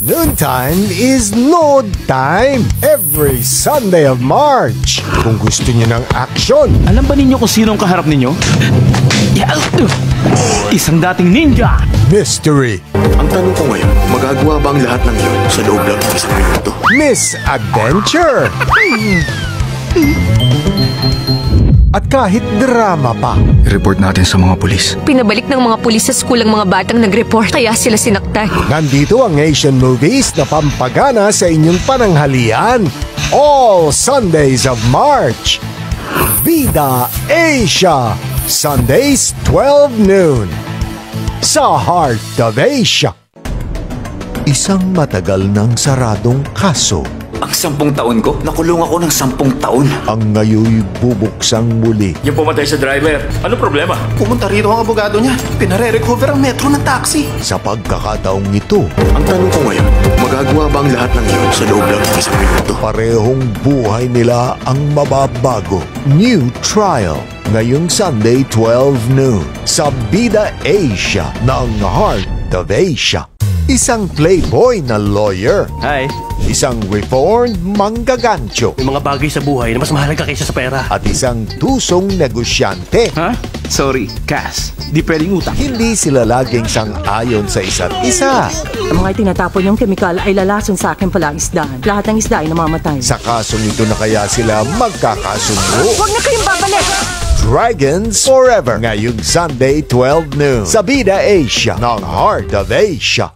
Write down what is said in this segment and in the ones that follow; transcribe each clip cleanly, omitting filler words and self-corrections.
Noontime is Load Time every Sunday of March. Kung gusto niyo ng action, alam ba ninyo kung sino ang kaharap ninyo? Isang dating ninja! mystery, Ang tanong ko ngayon, magagawa ba ang lahat ng iyon sa loob lang ng isang minuto? misadventure, at kahit drama pa. I-report natin sa mga pulis. Pinabalik ng mga pulis sa school ang mga batang nag-report, kaya sila sinaktan. Nandito ang Asian movies na pampagana sa inyong pananghalian. All Sundays of March. Vida Asia. Sundays 12 noon. Sa Heart of Asia. Isang matagal ng saradong kaso Ang 10 taon ko, nakulong ako ng 10 taon. ang ngayoy bubuksang muli. Yung pumatay sa driver, ano problema? Pumunta rito ang abogado niya. Pinare-recover ang metro ng taxi. Sa pagkakataong ito, Ang tanong ko ngayon, magagawa ba ang lahat ng iyon sa loob lang ng isang minuto? parehong buhay nila ang mababago. New Trial, ngayong Sunday 12 noon sa Vida Asia ng Heart of Asia. Isang playboy na lawyer, Hi. isang reformed manggagancho, May mga bagay sa buhay na mas mahalaga kaysa sa pera. at isang tusong negosyante. Ha? Sorry, Cass. Di pwedeng utang. Hindi sila laging sang-ayon sa isa't isa. Ang mga itinatapon yung kemikal ay lalason sa akin pala ang isdaan. Lahat ng isda ay namamatay. Sa kasong ito na kaya sila magkakasundo. Huwag na kayong babalik! Dragons Forever ngayong Sunday 12 noon sa Vida Asia ng Heart of Asia.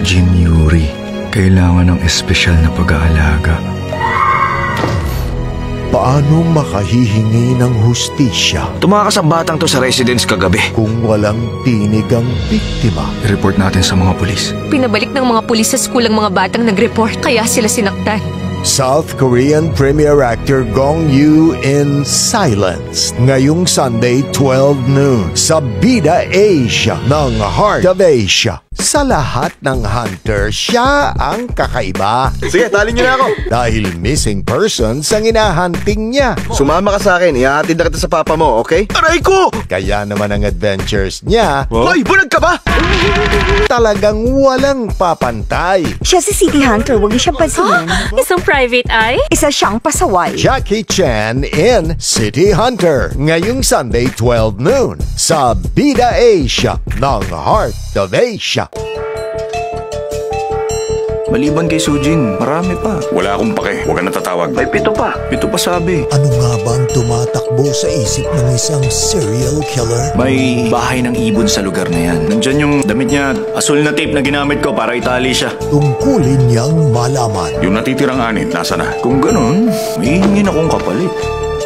Jin Yuri, kailangan ng espesyal na pag-aalaga. Paano makahihingi ng hustisya Tumakas ang batang to sa residence kagabi. kung walang tinig ang biktima? I-report natin sa mga pulis. Pinabalik ng mga pulis sa school ang mga batang nag-report, kaya sila sinaktan. South Korean premier actor Gong Yoo in Silence ngayong Sunday 12 noon sa Vida Asia ng Heart of Asia. Sa lahat ng hunter, siya ang kakaiba. Sige, tali niyo na ako. Dahil missing persons ang hinahunting niya. Sumama ka sa akin. Ihahatid na kita sa papa mo, okay? Aray ko! Kaya naman ang adventures niya Hoy, bulag ka ba? talagang walang papantay. Siya si City Hunter, huwag niyo siyang pansinin. Isang private eye? Isa siyang pasaway. Jackie Chan in City Hunter ngayong Sunday 12 noon sa Vida Asia ng Heart of Asia. Maliban kay Sujin, marami pa. Wala akong pake, huwag ka natatawag. May 7 pa. 7 pa sabi. Ano nga ba ang tumatakbo sa isip ng isang serial killer? May bahay ng ibon sa lugar na yan. Nandyan yung damit niya, asul na tape na ginamit ko para itali siya. Tungkulin niyang malaman. Yung natitirang anit, nasa na? Kung ganun, may hingin akong kapalit.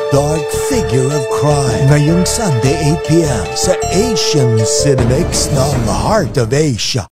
Dark Figure of Crime ngayong Sunday 8 p.m. sa Asian Cinemix ng Heart of Asia.